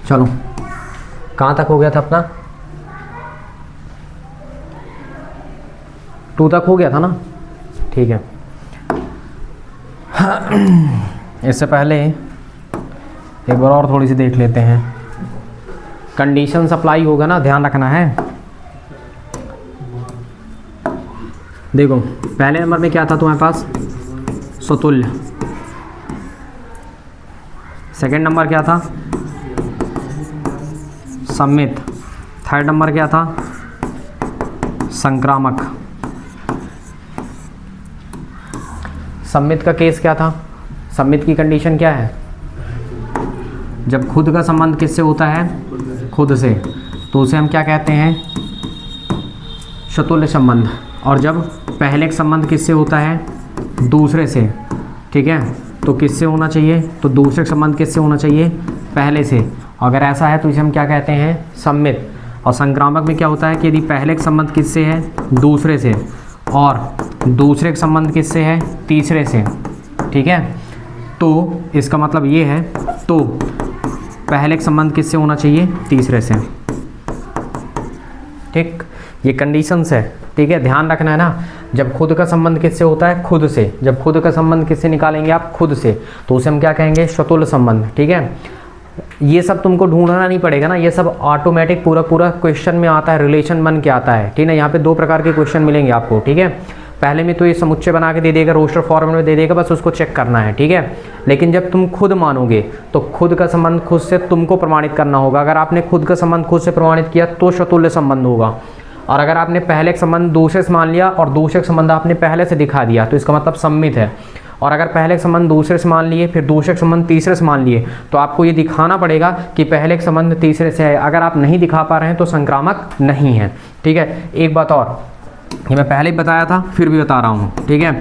चलो कहाँ तक हो गया था अपना? 2 तक हो गया था ना, ठीक है। इससे पहले एक बार और थोड़ी सी देख लेते हैं। कंडीशन सप्लाई होगा ना, ध्यान रखना है। देखो पहले नंबर में क्या था तुम्हारे पास? स्वतुल्य। सेकंड नंबर क्या था? सम्मित। थर्ड नंबर क्या था? संक्रामक। सम्मित का केस क्या था? सम्मित की कंडीशन क्या है? जब खुद का संबंध किससे होता है? खुद से, तो उसे हम क्या कहते हैं? शतुल्य संबंध। और जब पहले का संबंध किससे होता है? दूसरे से, ठीक है। तो किससे होना चाहिए? तो दूसरे का संबंध किससे होना चाहिए? पहले से। अगर ऐसा है तो इसे हम क्या कहते हैं? सम्मित। और संक्रामक में क्या होता है कि यदि पहले का संबंध किससे है? दूसरे से, और दूसरे का संबंध किससे है? तीसरे से, ठीक है। तो इसका मतलब ये है, तो पहले का संबंध किससे होना चाहिए? तीसरे से, ठीक। ये कंडीशंस है, ठीक है, ध्यान रखना है ना। जब खुद का संबंध किससे होता है? खुद से। जब खुद का संबंध किससे निकालेंगे आप? खुद से, तो उसे हम क्या कहेंगे? शतुल्य संबंध, ठीक है। ये सब तुमको ढूंढना नहीं पड़ेगा ना, ये सब ऑटोमेटिक पूरा क्वेश्चन में आता है, रिलेशन बन के आता है, ठीक है। यहाँ पे 2 प्रकार के क्वेश्चन मिलेंगे आपको, ठीक है। पहले में तो ये समुच्चय बना के दे देगा, रोस्टर फॉर्मेट में दे देगा, बस उसको चेक करना है, ठीक है। लेकिन जब तुम खुद मानोगे तो खुद का संबंध खुद से तुमको प्रमाणित करना होगा। अगर आपने खुद का संबंध खुद से प्रमाणित किया तो शतुल्य संबंध होगा। और अगर आपने पहले का संबंध दूसरे से मान लिया और दूसरे का संबंध आपने पहले से दिखा दिया तो इसका मतलब सम्मित है। और अगर पहले का संबंध दूसरे से मान लिए, फिर दूसरे का संबंध तीसरे से मान लिए, तो आपको ये दिखाना पड़ेगा कि पहले का संबंध तीसरे से है। अगर आप नहीं दिखा पा रहे हैं तो संक्रामक नहीं है, ठीक है। एक बात और, ये मैं पहले ही बताया था, फिर भी बता रहा हूँ, ठीक है,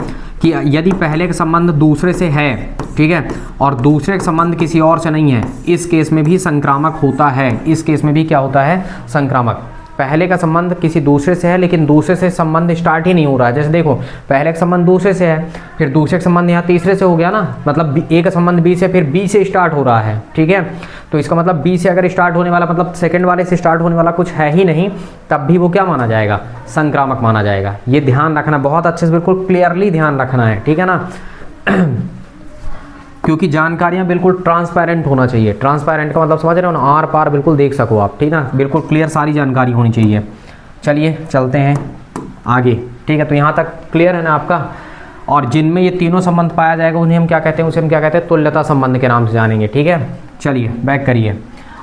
कि यदि पहले का संबंध दूसरे से है, ठीक है, और दूसरे का संबंध किसी और से नहीं है, इस केस में भी संक्रामक होता है। इस केस में भी क्या होता है? संक्रामक। पहले का संबंध किसी दूसरे से है लेकिन दूसरे से संबंध स्टार्ट ही नहीं हो रहा है। जैसे देखो पहले का संबंध दूसरे से है, फिर दूसरे का संबंध यहाँ तीसरे से हो गया ना, मतलब ए का संबंध बी से, फिर बी से स्टार्ट हो रहा है, ठीक है। तो इसका मतलब बी से अगर स्टार्ट होने वाला, मतलब सेकंड वाले से स्टार्ट होने वाला कुछ है ही नहीं, तब भी वो क्या माना जाएगा? संक्रामक माना जाएगा। ये ध्यान रखना, बहुत अच्छे से बिल्कुल क्लियरली ध्यान रखना है, ठीक है ना। क्योंकि जानकारियां बिल्कुल ट्रांसपेरेंट होना चाहिए। ट्रांसपेरेंट का मतलब समझ रहे हो ना, आर पार बिल्कुल देख सको आप, ठीक है ना, बिल्कुल क्लियर सारी जानकारी होनी चाहिए। चलिए चलते हैं आगे, ठीक है। तो यहाँ तक क्लियर है ना आपका। और जिनमें ये तीनों संबंध पाया जाएगा उन्हें हम क्या कहते हैं? उसे हम क्या कहते हैं? तुल्यता संबंध के नाम से जानेंगे, ठीक है। चलिए बैक करिए।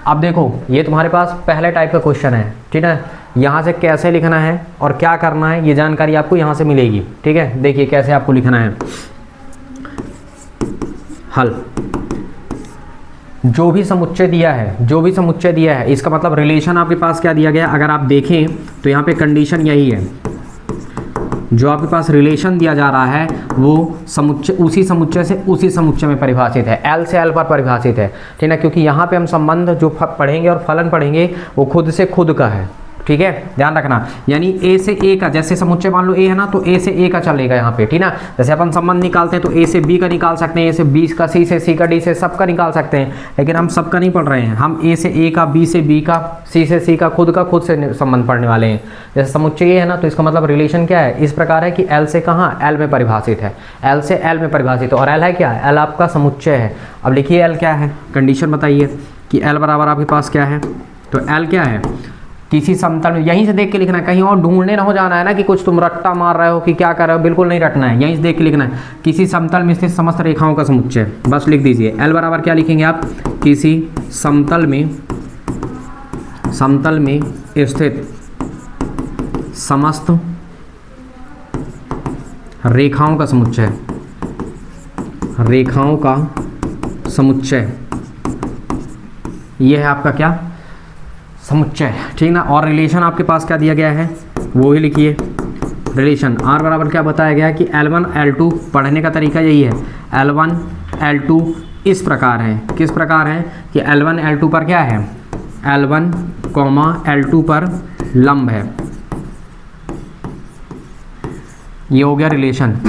अब देखो ये तुम्हारे पास पहले टाइप का क्वेश्चन है, ठीक है। यहाँ से कैसे लिखना है और क्या करना है ये जानकारी आपको यहाँ से मिलेगी, ठीक है। देखिए कैसे आपको लिखना है। हल, जो भी समुच्चय दिया है, जो भी समुच्चय दिया है, इसका मतलब रिलेशन आपके पास क्या दिया गया है? अगर आप देखें तो यहाँ पे कंडीशन यही है, जो आपके पास रिलेशन दिया जा रहा है वो समुच्चय, उसी समुच्चय से उसी समुच्चय में परिभाषित है, एल से एल पर परिभाषित है, ठीक है। क्योंकि यहाँ पे हम संबंध जो पढ़ेंगे और फलन पढ़ेंगे वो खुद से खुद का है, ठीक है, ध्यान रखना। यानी ए से ए का, जैसे समुच्चय मान लो ए है ना, तो ए से ए का चलेगा यहाँ पे, ठीक ना। जैसे अपन संबंध निकालते हैं तो ए से बी का निकाल सकते हैं, ए से बी का, सी से सी का, डी से सब का निकाल सकते हैं, लेकिन हम सबका नहीं पढ़ रहे हैं। हम ए से ए का, बी से बी का, सी से सी का, खुद से संबंध पढ़ने वाले हैं। जैसे समुच्चय है ना, तो इसका मतलब रिलेशन क्या है? इस प्रकार है कि एल से कहाँ? एल में परिभाषित है, एल से एल में परिभाषित है। और एल है क्या? एल आपका समुच्चय है। अब लिखिए एल क्या है, कंडीशन बताइए कि एल बराबर आपके पास क्या है। तो एल क्या है? किसी समतल में, यहीं से देख के लिखना है, कहीं और ढूंढने ना हो जाना है ना कि कुछ तुम रट्टा मार रहे हो कि क्या कर रहे हो, बिल्कुल नहीं रटना है, यहीं से देख के लिखना है। किसी समतल में स्थित समस्त रेखाओं का समुच्चय, बस लिख दीजिए। एल बराबर क्या लिखेंगे आप? किसी समतल में स्थित समस्त रेखाओं का समुच्चय, रेखाओं का समुच्चय, ये है आपका क्या? समुच्चय, ठीक ना। और रिलेशन आपके पास क्या दिया गया है वो ही लिखिए। रिलेशन आर बराबर क्या बताया गया है कि L1 L2, पढ़ने का तरीका यही है, L1 L2 इस प्रकार है। किस प्रकार है कि L1 L2 पर क्या है? L1, L2 पर लंब है। ये हो गया रिलेशन,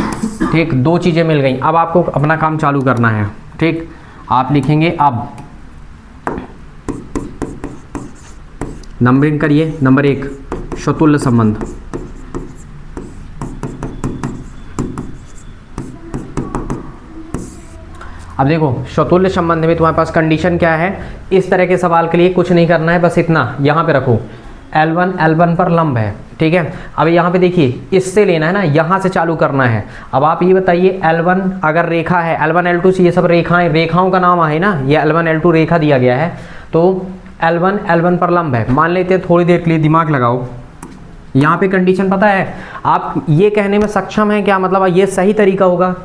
ठीक। 2 चीज़ें मिल गई। अब आपको अपना काम चालू करना है, ठीक। आप लिखेंगे अब नंबरिंग करिए। नंबर 1 स्वतुल्य संबंध। अब देखो स्वतुल्य संबंध में तुम्हारे पास कंडीशन क्या है, इस तरह के सवाल के लिए कुछ नहीं करना है, बस इतना यहाँ पे रखो L1 L1 पर लंब है, ठीक है। अब यहाँ पे देखिए इससे लेना है ना, यहाँ से चालू करना है। अब आप ये बताइए L1 अगर रेखा है, L1 L2 से ये सब रेखाओं का नाम है ना, ये L1 L2 रेखा दिया गया है, तो L1 L1 पर लंब है। मान लेते हैं, थोड़ी देर के लिए दिमाग लगाओ। यहाँ पे कंडीशन पता है, आप ये कहने में सक्षम हैं क्या, मतलब ये सही तरीका होगा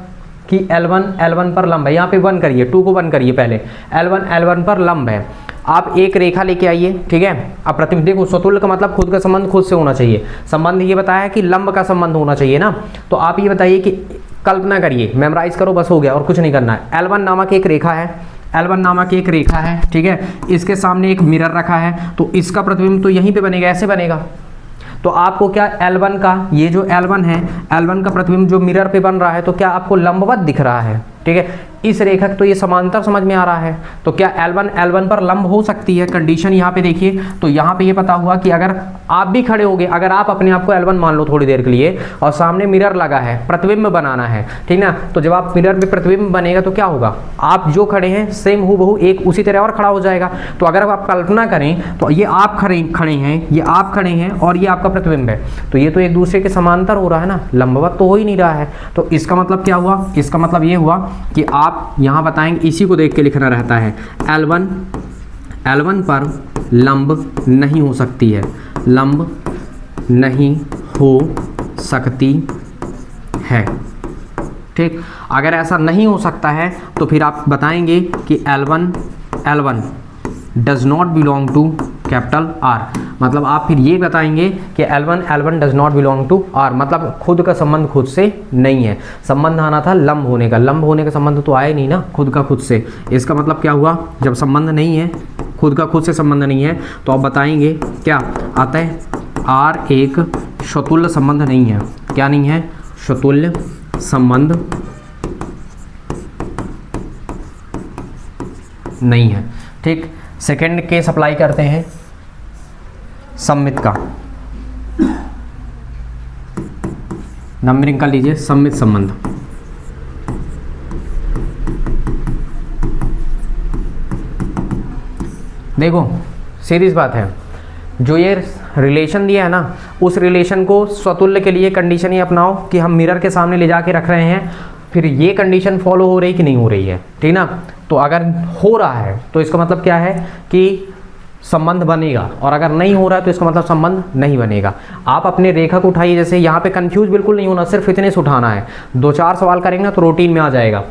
कि L1 L1 पर लंब है। यहाँ पे 1 करिए, 2 को 1 करिए पहले, L1 L1 पर लंब है। आप एक रेखा लेके आइए, ठीक है। अब प्रतिबिंब देखो, स्वतुल्य का मतलब खुद का संबंध खुद से होना चाहिए। संबंध ये बताया है कि लंब का संबंध होना चाहिए ना, तो आप ये बताइए कि कल्पना करिए, मेमोराइज करो, बस हो गया और कुछ नहीं करना है। L1 नामक एक रेखा है, L1 नामक एक रेखा है, ठीक है। इसके सामने एक मिरर रखा है, तो इसका प्रतिबिंब तो यहीं पे बनेगा, ऐसे बनेगा। तो आपको क्या L1 का, ये जो L1 है, L1 का प्रतिबिंब जो मिरर पे बन रहा है, तो क्या आपको लंबवत दिख रहा है, ठीक है। इस रेखा तो ये समांतर समझ में आ रहा है, तो क्या L1 L1 पर लंब हो सकती है। कंडीशन यहाँ पे देखिए, तो यहाँ पे ये पता हुआ कि अगर आप भी खड़े होगे, अगर आप अपने आप को L1 मान लो थोड़ी देर के लिए, और सामने मिरर लगा है, प्रतिबिंब बनाना है, ठीक ना, तो जब आप मिरर में प्रतिबिंब बनेगा तो क्या होगा, आप जो खड़े हैं सेम हूबहू एक उसी तरह और खड़ा हो जाएगा। तो अगर आप कल्पना करें तो ये आप खड़े हैं, ये आप खड़े हैं और ये आपका प्रतिबिंब है, तो ये तो एक दूसरे के समांतर हो रहा है ना, लंबवत तो हो ही नहीं रहा है। तो इसका मतलब क्या हुआ, इसका मतलब ये हुआ कि आप यहाँ बताएंगे, इसी को देख के लिखना रहता है, L1 पर लंब नहीं हो सकती है, लंब नहीं हो सकती है, ठीक। अगर ऐसा नहीं हो सकता है तो फिर आप बताएंगे कि L1 does not belong to capital R, मतलब आप फिर ये बताएंगे कि L1 does not belong to R, मतलब खुद का संबंध खुद से नहीं है। संबंध आना था लंब होने का संबंध तो आया नहीं ना खुद का खुद से। इसका मतलब क्या हुआ, जब संबंध नहीं है, खुद का खुद से संबंध नहीं है, तो आप बताएंगे क्या आता है, R एक स्वतुल्य संबंध नहीं है। क्या नहीं है, स्वतुल्य संबंध नहीं है, ठीक। सेकेंड केस अप्लाई करते हैं सममित का। नंबरिंग कर लीजिए, सममित संबंध। देखो सीधी बात है, जो ये रिलेशन दिया है ना, उस रिलेशन को स्वतुल्य के लिए कंडीशन ही अपनाओ कि हम मिरर के सामने ले जाके रख रहे हैं, फिर ये कंडीशन फॉलो हो रही कि नहीं हो रही है, ठीक ना। तो अगर हो रहा है तो इसका मतलब क्या है कि संबंध बनेगा, और अगर नहीं हो रहा है तो इसका मतलब संबंध नहीं बनेगा। आप अपने रेखा को उठाइए, जैसे यहाँ पे कंफ्यूज बिल्कुल नहीं होना, सिर्फ इतने से उठाना है। 2-4 सवाल करेंगे ना तो रूटीन में आ जाएगा।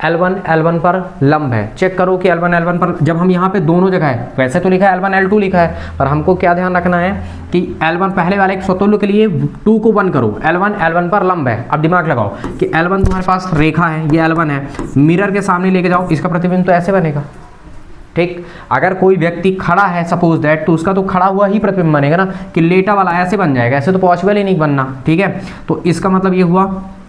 L1 पर लंब है, चेक करो कि L1 पर, जब हम यहाँ पे दोनों जगह है, वैसे तो लिखा है L1 L2 लिखा है, पर हमको क्या ध्यान रखना है कि L1 पहले वाले स्वतुल्य के लिए 2 को 1 करो, L1 पर लंब है। अब दिमाग लगाओ कि L1 तुम्हारे पास रेखा है, ये L1 है, मिरर के सामने लेके जाओ, इसका प्रतिबिंब तो ऐसे बनेगा, ठीक। अगर कोई व्यक्ति खड़ा है सपोज दैट, तो उसका तो खड़ा हुआ ही प्रतिबिंब बनेगा ना, कि लेटा वाला ऐसे बन जाएगा, ऐसे तो पॉसिबल ही नहीं बनना, ठीक है। तो इसका मतलब ये हुआ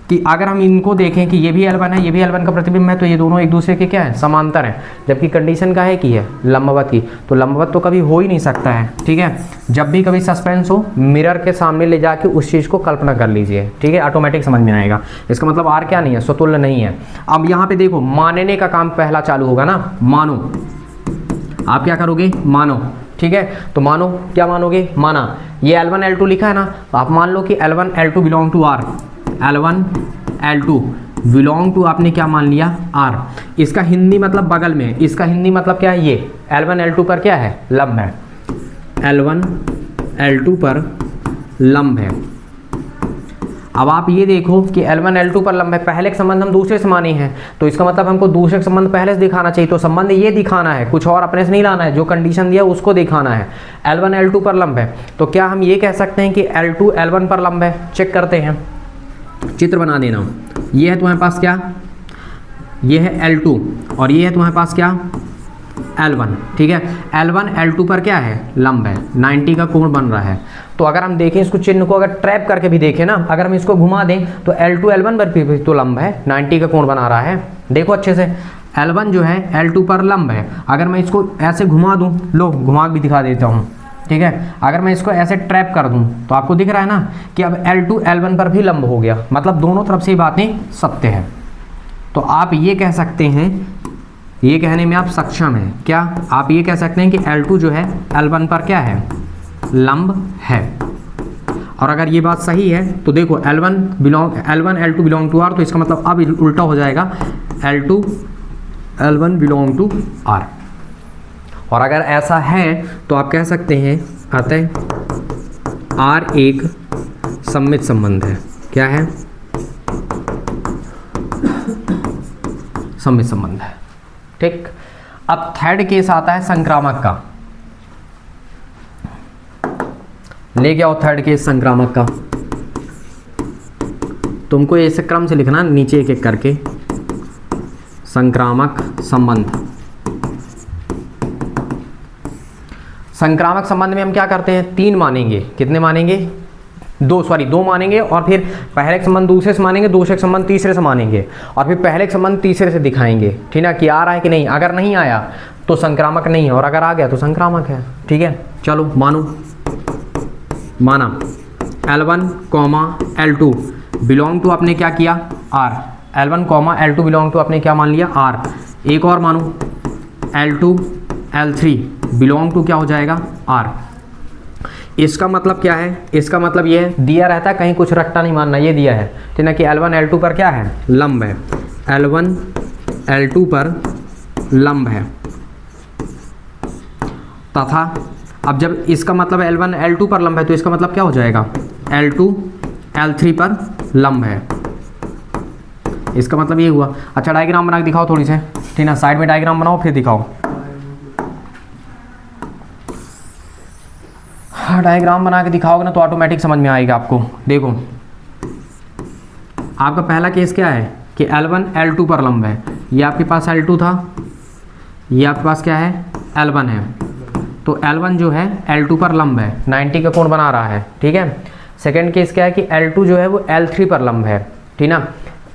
कि अगर हम इनको देखें कि ये भी L1 है, ये भी L1 का प्रतिबिंब है, तो ये दोनों एक दूसरे के क्या है, समांतर हैं। जबकि कंडीशन का है कि है लंबवत की, तो लंबवत तो कभी हो ही नहीं सकता है, ठीक है। जब भी कभी सस्पेंस हो, मिरर के सामने ले जाके उस चीज़ को कल्पना कर लीजिए, ठीक है, ऑटोमेटिक समझ में आएगा। इसका मतलब R क्या नहीं है, स्वतुल्य नहीं है। अब यहाँ पे देखो मानने का काम पहला चालू होगा ना, मानो, आप क्या करोगे, मानो, ठीक है। तो मानो, क्या मानोगे, माना ये L1 L2 लिखा है ना, तो आप मान लो कि L1 L2 belong to R, L1 L2 belong to, आपने क्या मान लिया, R। इसका हिंदी मतलब बगल में, इसका हिंदी मतलब क्या है, ये L1 L2 पर क्या है, लंब है, L1 L2 पर लंब है। अब आप ये देखो कि L1 L2 पर लंब है, पहले का संबंध हम दूसरे से माने हैं, तो इसका मतलब हमको दूसरे का संबंध पहले से दिखाना चाहिए। तो संबंध ये दिखाना है, कुछ और अपने से नहीं लाना है, जो कंडीशन दिया उसको दिखाना है। L1 L2 पर लंब है, तो क्या हम ये कह सकते हैं कि L2 L1 पर लंब है। चेक करते हैं, चित्र बना देना। ये है तुम्हारे पास क्या, ये है L2 और ये है तुम्हारे पास क्या, L1, ठीक है। L1 L2 पर क्या है, लंब है, 90 का कोण बन रहा है। तो अगर हम देखें इसको, चिन्ह को अगर ट्रैप करके भी देखें ना, अगर हम इसको घुमा दें तो L2 L1 पर भी तो लंब है, 90 का कोण बना रहा है। देखो अच्छे से, L1 जो है L2 पर लंब है। अगर मैं इसको ऐसे घुमा दूं, लो घुमा भी दिखा देता हूँ, ठीक है। अगर मैं इसको ऐसे ट्रैप कर दूं तो आपको दिख रहा है ना कि अब L2 L1 पर भी लंब हो गया, मतलब दोनों तरफ से बातें सत्य है। तो आप ये कह सकते हैं, ये कहने में आप सक्षम हैं क्या, आप ये कह सकते हैं कि L2 जो है L1 पर क्या है, लंब है। और अगर ये बात सही है तो देखो L1 L2 belong to R, तो इसका मतलब अब उल्टा हो जाएगा L2 L1 belong to R। और अगर ऐसा है तो आप कह सकते हैं अतः R एक सममित संबंध है। क्या है, सममित संबंध है। ठीक, अब थर्ड केस आता है संक्रामक का। लेके आओ थर्ड केस संक्रामक का। तुमको ऐसे क्रम से लिखना, नीचे एक एक करके। संक्रामक संबंध। संक्रामक संबंध में हम क्या करते हैं, 3 मानेंगे। कितने मानेंगे, 2 मानेंगे, और फिर पहले संबंध दूसरे से मानेंगे, दूसरे संबंध तीसरे से मानेंगे, और फिर पहले संबंध तीसरे से दिखाएंगे। ठीक है, कि आ रहा है कि नहीं। अगर नहीं आया तो संक्रामक नहीं है, और अगर आ गया तो संक्रामक है। ठीक है, चलो माना L1, L2 बिलोंग टू आपने क्या किया, R। L1, L2 belong to आपने क्या मान लिया, R। एक और मानो L2, L3 बिलोंग टू क्या हो जाएगा, R। इसका मतलब क्या है, इसका मतलब ये है, दिया रहता है, कहीं कुछ रट्टा नहीं मानना, ये दिया है ठीक है कि L1 L2 पर क्या है, लंब है। L1 L2 पर लंब है, तथा अब जब इसका मतलब L1 L2 पर लंब है तो इसका मतलब क्या हो जाएगा, L2 L3 पर लंब है। इसका मतलब ये हुआ। अच्छा डायग्राम बना के दिखाओ थोड़ी से, ठीक है, साइड में डायग्राम बनाओ फिर दिखाओ। हाँ, डायग्राम बना के दिखाओगे ना तो ऑटोमेटिक समझ में आएगा आपको। देखो आपका पहला केस क्या है कि L1 L2 पर लंब है। ये आपके पास L2 था, ये आपके पास क्या है, L1 है। तो L1 जो है L2 पर लंब है, 90 का कोण बना रहा है। ठीक है। सेकेंड केस क्या है कि L2 जो है वो L3 पर लंब है। ठीक ना,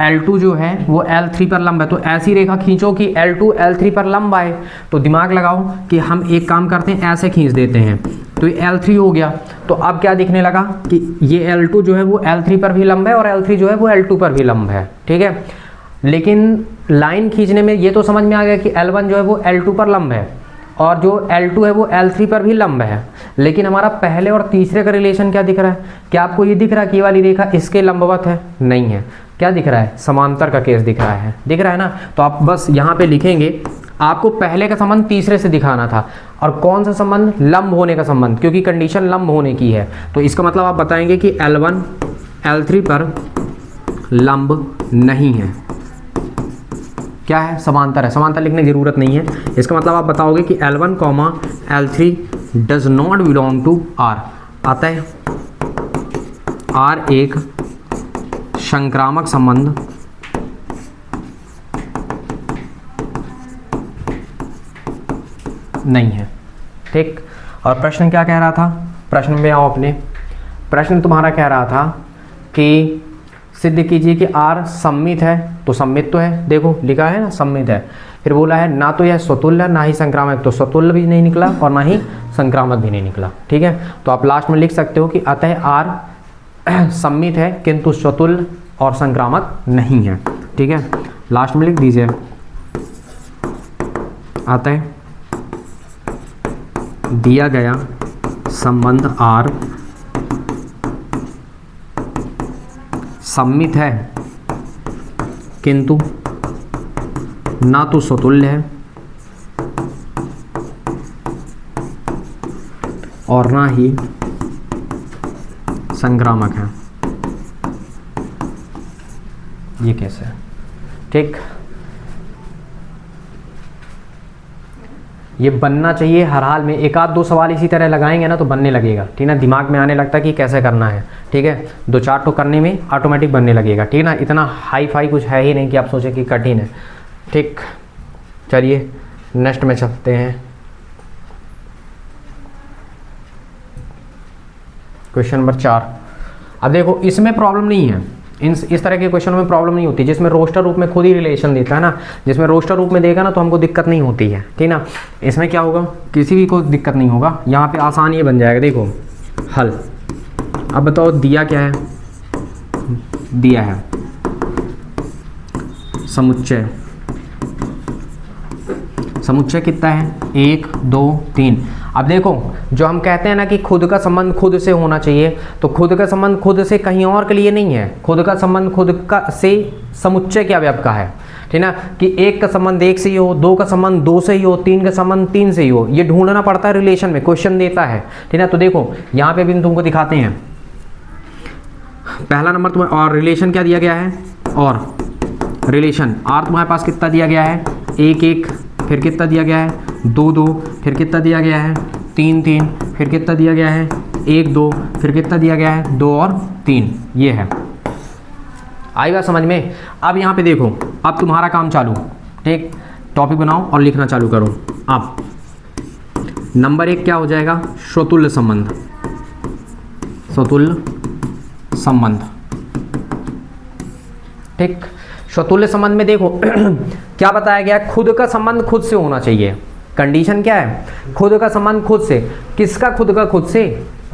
L2 जो है वो L3 पर लंब है। तो ऐसी रेखा खींचो कि L2 L3 पर लंब आए। तो दिमाग लगाओ कि हम एक काम करते हैं, ऐसे खींच देते हैं तो ये L3 हो गया। तो अब क्या दिखने लगा कि ये L2 जो है वो L3 पर भी लंब है और L3 जो है वो L2 पर भी लंब है। ठीक है, लेकिन लाइन खींचने में ये तो समझ में आ गया कि L1 जो है वो L2 पर लंब है और जो L2 है वो L3 पर भी लंब है। लेकिन हमारा पहले और तीसरे का रिलेशन क्या दिख रहा है, क्या आपको ये दिख रहा है कि ये वाली रेखा इसके लंबवत है, नहीं है। क्या दिख रहा है, समांतर का केस दिख रहा है, दिख रहा है ना। तो आप बस यहाँ पे लिखेंगे, आपको पहले का संबंध तीसरे से दिखाना था। और कौन सा संबंध, लंब होने का संबंध, क्योंकि कंडीशन लंब होने की है। तो इसका मतलब आप बताएंगे कि L1 L3 पर लंब नहीं है, क्या है, समांतर है। समांतर लिखने की जरूरत नहीं है। इसका मतलब आप बताओगे कि L1, L3 does not belong to R। अतः R एक संक्रामक संबंध नहीं है। ठीक, और प्रश्न क्या कह रहा था, प्रश्न में आओ अपने। प्रश्न तुम्हारा कह रहा था कि सिद्ध कीजिए कि R सममित है। तो सममित तो है, देखो लिखा है ना सममित है। फिर बोला है ना तो यह स्वतुल्य ना ही संक्रामक, तो स्वतुल्य भी नहीं निकला और ना ही संक्रामक भी नहीं निकला। ठीक है, तो आप लास्ट में लिख सकते हो कि अतः R सममित है किंतु स्वतुल्य और संक्रामक नहीं है। ठीक है, लास्ट में लिख दीजिए अतः दिया गया संबंध R सममित है किंतु ना तो स्वतुल्य है और ना ही संक्रामक है। ये कैसे है, ठीक, ये बनना चाहिए हर हाल में। एक आध दो सवाल इसी तरह लगाएंगे ना तो बनने लगेगा। ठीक ना, दिमाग में आने लगता है कि कैसे करना है। ठीक है, 2-4 तो करने में ऑटोमेटिक बनने लगेगा। ठीक ना, इतना हाई फाई कुछ है ही नहीं कि आप सोचें कि कठिन है। ठीक, चलिए नेक्स्ट में चलते हैं। Question number 4। अब देखो इसमें प्रॉब्लम नहीं है, इस तरह के क्वेश्चन में प्रॉब्लम नहीं होती, जिसमें रोस्टर रूप में खुद ही रिलेशन देता है ना, जिसमें रोस्टर रूप में देगा ना तो हमको दिक्कत नहीं होती है, ठीक ना। इसमें क्या होगा, किसी भी को दिक्कत नहीं होगा, यहाँ पे आसान ये बन जाएगा। देखो हल, अब बताओ दिया क्या है, दिया है समुच्चय, समुच्चय कितना है 1 2 3। अब देखो जो हम कहते हैं ना कि खुद का संबंध खुद से होना चाहिए, तो खुद का संबंध खुद से कहीं और के लिए नहीं है, खुद का संबंध खुद का से समुच्चय के अवयव का है, ठीक ना। कि 1 का संबंध 1 से ही हो, 2 का संबंध 2 से ही हो, 3 का संबंध 3 से ही हो, ये ढूंढना पड़ता है रिलेशन में, क्वेश्चन देता है, ठीक ना। तो देखो यहाँ पे भी तुमको दिखाते हैं, पहला नंबर तुम्हें और रिलेशन क्या दिया गया है, और रिलेशन आर तुम्हारे पास कितना दिया गया है 1 1, फिर कितना दिया गया है 2 2, फिर कितना दिया गया है 3 3, फिर कितना दिया गया है 1 2, फिर कितना दिया गया है 2 और 3। ये है, आई बात समझ में। अब यहाँ पे देखो, अब तुम्हारा काम चालू, ठीक, टॉपिक बनाओ और लिखना चालू करो। अब नंबर 1 क्या हो जाएगा, स्वतुल्य संबंध, स्वतुल्य संबंध, ठीक। स्वतुल्य संबंध में देखो क्या बताया गया, खुद का संबंध खुद से होना चाहिए। कंडीशन क्या है, खुद का संबंध खुद से, किसका खुद का खुद से,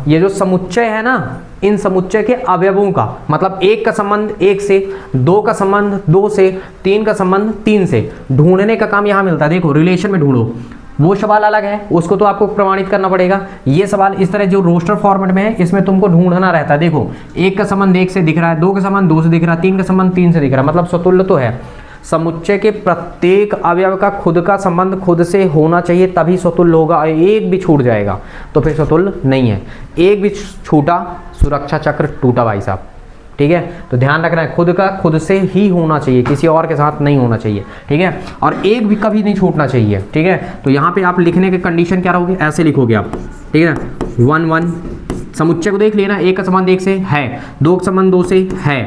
ये जो समुच्चय है ना, इन समुच्चय के अवयवों का, मतलब 1 का संबंध 1 से, 2 का संबंध 2 से, 3 का संबंध 3 से, ढूंढने का काम यहाँ मिलता है। देखो रिलेशन में ढूंढो, वो सवाल अलग है, उसको तो आपको प्रमाणित करना पड़ेगा। ये सवाल इस तरह जो रोस्टर फॉर्मेट में है, इसमें तुमको ढूंढना रहता है। देखो 1 का संबंध 1 से दिख रहा है, 2 का संबंध 2 से दिख रहा है, 3 का संबंध 3 से दिख रहा है, मतलब स्वतुल्य तो है। समुच्चय के प्रत्येक अवयव का खुद का संबंध खुद से होना चाहिए, तभी स्वतुल्य होगा। एक भी छूट जाएगा तो फिर स्वतुल्य नहीं है। एक भी छूटा, सुरक्षा चक्र टूटा भाई साहब, ठीक है। तो ध्यान रखना है, खुद का खुद से ही होना चाहिए, किसी और के साथ नहीं होना चाहिए, ठीक है। और एक भी कभी नहीं छूटना चाहिए, ठीक है। तो यहाँ पे आप लिखने के कंडीशन क्या रहोगे, ऐसे लिखोगे आप, ठीक है ना। 1 1 समुच्चय को देख लेना, 1 का संबंध 1 से है, 2 का संबंध 2 से है,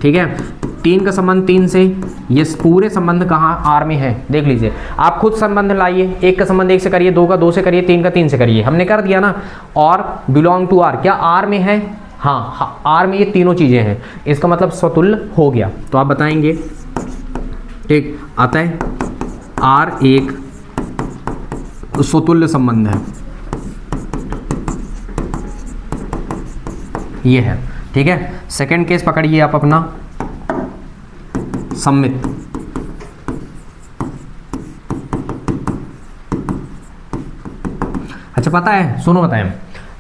ठीक है, 3 का संबंध 3 से, ये पूरे संबंध कहाँ आर में है, देख लीजिए। आप खुद संबंध लाइए, 1 का संबंध 1 से करिए, 2 का 2 से करिए, 3 का 3 से करिए, हमने कर दिया ना। और बिलोंग टू आर, क्या आर में है, हाँ आर में ये तीनों चीजें हैं, इसका मतलब स्वतुल्य हो गया। तो आप बताएंगे, ठीक, अतः आर एक स्वतुल्य संबंध है, ये है, ठीक है। सेकंड केस पकड़िए आप अपना, सम्मित, अच्छा पता है, सुनो बताएं,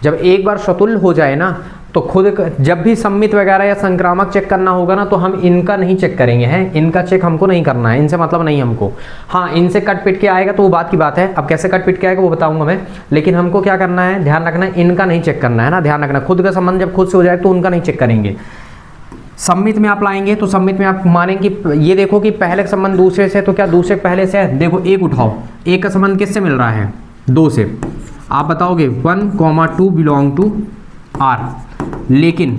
जब एक बार स्वतुल्य हो जाए ना, तो खुद जब भी सम्मित वगैरह या संक्रामक चेक करना होगा ना, तो हम इनका नहीं चेक करेंगे, हैं, इनका चेक हमको नहीं करना है, इनसे मतलब नहीं हमको। हाँ इनसे कट पिट के आएगा तो वो बात की बात है, अब कैसे कट पिट के आएगा वो बताऊंगा मैं, लेकिन हमको क्या करना है, ध्यान रखना है, इनका नहीं चेक करना है ना, ध्यान रखना। खुद का संबंध जब खुद से हो जाए तो उनका नहीं चेक करेंगे। सम्मित में आप लाएंगे तो सम्मित में आप मानेंगे, ये देखो कि पहले का संबंध दूसरे से, तो क्या दूसरे पहले से है, देखो 1 उठाओ, 1 का संबंध किससे मिल रहा है, 2 से, आप बताओगे 1 2 बिलोंग टू आर। लेकिन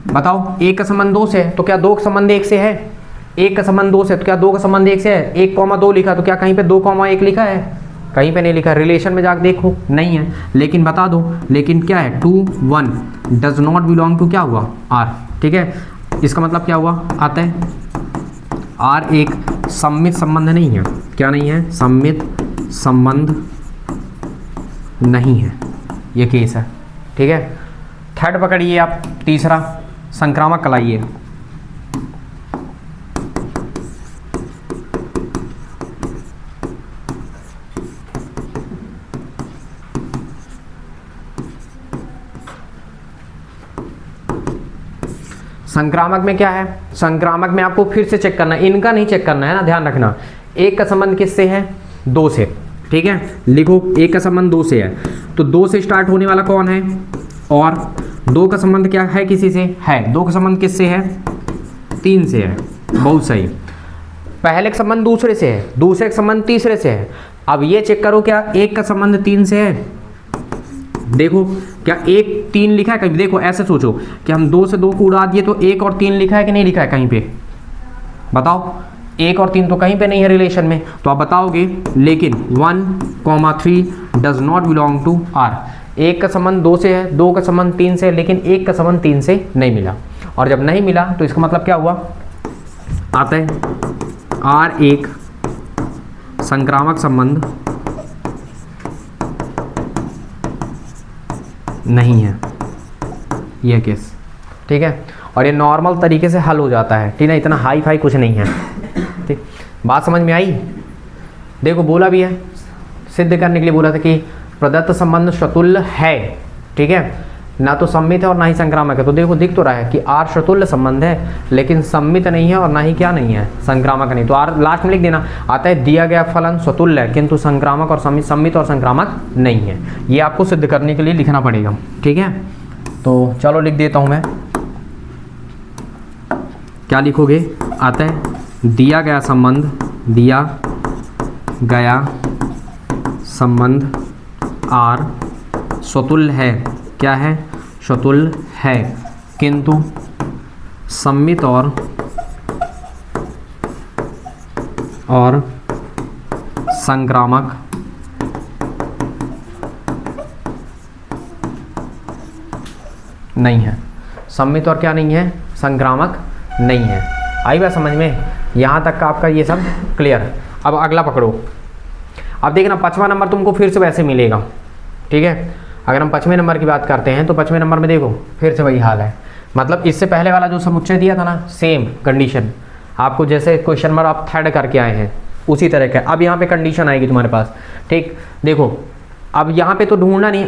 बताओ 1 का संबंध 2 से है, तो क्या 2 का संबंध 1 से है, 1 का संबंध 2 से, तो क्या 2 का संबंध 1 से है, 1 2 लिखा, तो क्या कहीं पे 2 1 लिखा है, कहीं पे नहीं लिखा। रिलेशन में जाकर देखो नहीं है, लेकिन बता दो, लेकिन क्या है 2 1 डज नॉट बिलोंग टू क्या हुआ आर, ठीक है। इसका मतलब क्या हुआ, अतः आर एक सम्मित संबंध नहीं है, क्या नहीं है, सम्मित संबंध नहीं है, ये केस है, ठीक है। थर्ड पकड़िए आप, तीसरा संक्रामक कलाइए, संक्रामक में क्या है, संक्रामक में आपको फिर से चेक करना है, इनका नहीं चेक करना है ना, ध्यान रखना। 1 का संबंध किससे है, 2 से, ठीक है, लिखो 1 का संबंध 2 से है, तो 2 से स्टार्ट होने वाला कौन है, और 2 का संबंध क्या है, किसी से है, 2 का संबंध किससे है, 3 से है, बहुत सही। पहले का संबंध दूसरे से है, दूसरे का संबंध तीसरे से है। अब ये चेक करो क्या 1 का संबंध 3 से है, देखो क्या 1 3 लिखा है कहीं, देखो ऐसे सोचो कि हम 2 से 2 को उड़ा दिए तो 1 और 3 लिखा है कि नहीं लिखा है कहीं पे, बताओ 1 और 3 तो कहीं पे नहीं है रिलेशन में, तो आप बताओगे। लेकिन 1 3 does not belong to R, 1 का संबंध 2 से है, 2 का संबंध 3 से है, लेकिन 1 का संबंध 3 से नहीं मिला। और जब नहीं मिला तो इसका मतलब क्या हुआ, आता है R एक संक्रामक संबंध नहीं है, यह केस, ठीक है। और ये नॉर्मल तरीके से हल हो जाता है, ठीक है, इतना हाई फाई कुछ नहीं है, ठीक। बात समझ में आई? देखो बोला भी है, सिद्ध करने के लिए बोला था कि प्रदत्त संबंध शतुल्य है, ठीक है, ना तो सम्मित है और ना ही संक्रामक है। तो देखो दिख तो रहा है कि R शतुल्य संबंध है, लेकिन सम्मित नहीं है और ना ही क्या नहीं है, संक्रामक नहीं। तो R लास्ट में लिख देना, आता है दिया गया फलन स्वतुल्य है किंतु संक्रामक और सम्मित और संक्रामक नहीं है। ये आपको सिद्ध करने के लिए लिखना पड़ेगा, ठीक है। तो चलो लिख देता हूँ मैं, क्या लिखोगे, आता है दिया गया संबंध R स्वतुल्य है, क्या है, स्वतुल्य है, किंतु सम्मित और संक्रामक नहीं है। सम्मित और क्या नहीं है, संक्रामक नहीं है। आई बात समझ में? यहाँ तक का आपका ये सब क्लियर। अब अगला पकड़ो। अब देखना 5वां नंबर तुमको फिर से वैसे मिलेगा, ठीक है। अगर हम 5वें नंबर की बात करते हैं तो 5वें नंबर में देखो फिर से वही हाल है, मतलब इससे पहले वाला जो समुच्चय दिया था ना, सेम कंडीशन आपको, जैसे क्वेश्चन नंबर आप थर्ड करके आए हैं उसी तरह का। अब यहाँ पे कंडीशन आएगी तुम्हारे पास, ठीक। देखो अब यहाँ पे तो ढूंढना नहीं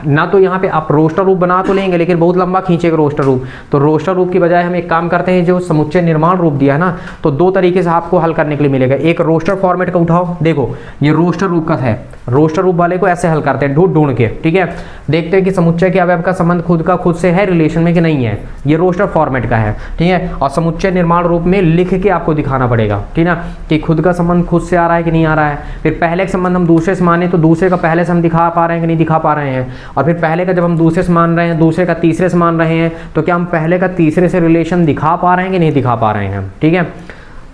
ना, तो यहाँ पे आप रोस्टर रूप बना तो लेंगे लेकिन बहुत लंबा खींचेगा रोस्टर रूप। तो रोस्टर रूप की बजाय हम एक काम करते हैं, जो समुच्चय निर्माण रूप दिया है ना, तो दो तरीके से आपको हल करने के लिए मिलेगा। एक रोस्टर फॉर्मेट का उठाओ, देखो ये रोस्टर रूप का है, रोस्टर रूप वाले को ऐसे हल करते हैं ढूंढ के, ठीक है। देखते हैं कि समुच्चय के अवयव का संबंध खुद से है रिलेशन में कि नहीं है, ये रोस्टर फॉर्मेट का है, ठीक है। और समुच्चय निर्माण रूप में लिख के आपको दिखाना पड़ेगा, ठीक है, कि खुद का संबंध खुद से आ रहा है कि नहीं आ रहा है। फिर पहले का संबंध हम दूसरे से माने तो दूसरे का पहले से हम दिखा पा रहे हैं कि नहीं दिखा पा रहे हैं। और फिर पहले का जब हम दूसरे से मान रहे हैं, दूसरे का तीसरे से मान रहे हैं, तो क्या हम पहले का तीसरे से रिलेशन दिखा पा रहे हैं कि नहीं दिखा पा रहे हैं, ठीक है।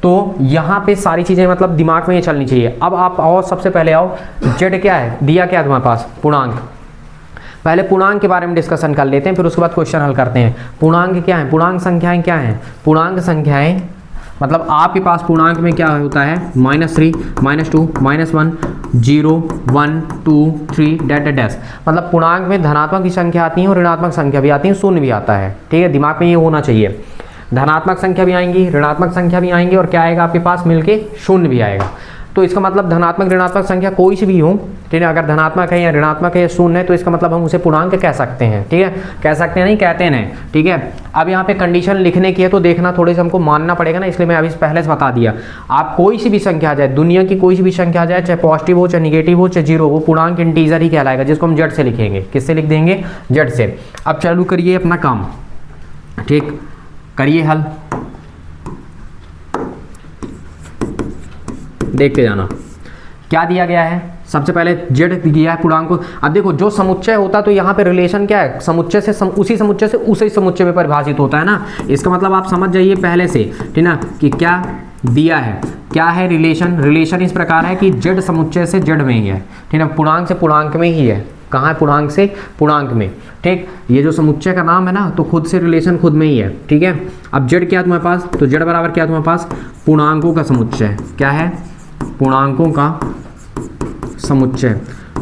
तो यहाँ पे सारी चीजें मतलब दिमाग में ये चलनी चाहिए। अब आप आओ, सबसे पहले आओ, जेड क्या है, दिया क्या है तुम्हारे पास, पूर्णांक। पहले पूर्णांक के बारे में डिस्कशन कर लेते हैं, फिर उसके बाद क्वेश्चन हल करते हैं। पूर्णांक क्या है, पूर्णांक संख्याएं क्या हैं, पूर्णांक संख्याएं मतलब आपके पास पूर्णांक में क्या होता है, -3, -2, -1, 0, 1, 2, 3 डैश। मतलब पूर्णांक में धनात्मक की संख्या आती है और ऋणात्मक संख्या भी आती है, शून्य भी आता है, ठीक है। दिमाग में ये होना चाहिए, धनात्मक संख्या भी आएंगी, ऋणात्मक संख्या भी आएंगी, और क्या आएगा आपके पास मिलके, शून्य भी आएगा। तो इसका मतलब धनात्मक ऋणात्मक संख्या कोई सी भी हो, ठीक है, अगर धनात्मक है या ऋणात्मक है या शून्य है, तो इसका मतलब हम उसे पूर्णांक कह सकते हैं, ठीक है। कह सकते हैं, नहीं कहते हैं, ठीक है। अब यहाँ पे कंडीशन लिखने की है तो देखना थोड़ी सी हमको मानना पड़ेगा ना, इसलिए मैं अभी पहले से बता दिया। आप कोई सी भी संख्या आ जाए, दुनिया की कोई सी भी संख्या आ जाए, चाहे पॉजिटिव हो चाहे निगेटिव हो चाहे जीरो, वो पूर्णांक इंटीजर ही कहलाएगा, जिसको हम जेड से लिखेंगे। किससे लिख देंगे, जेड से। अब चालू करिए अपना काम, ठीक, करिए हल, देखते जाना क्या दिया गया है। सबसे पहले जेड दिया है पूर्णांक को। अब देखो जो समुच्चय होता तो यहाँ पे रिलेशन क्या है, समुच्चय से उसी समुच्चय में परिभाषित होता है ना। इसका मतलब आप समझ जाइए पहले से, ठीक ना, कि क्या दिया है, क्या है रिलेशन इस प्रकार है कि जेड समुच्चय से जेड में ही है, ठीक है, पूर्णांक से पूर्णांक में ही है। कहाँ है, पूर्णांक से पूर्णांक में, ठीक। ये जो समुच्चय का नाम है ना, तो खुद से रिलेशन खुद में ही है, ठीक है। अब जेड क्या है तुम्हारे पास, तो जेड बराबर क्या है तुम्हारे पास, पूर्णांकों का समुच्चय। क्या है, पूर्णांकों का समुच्चय।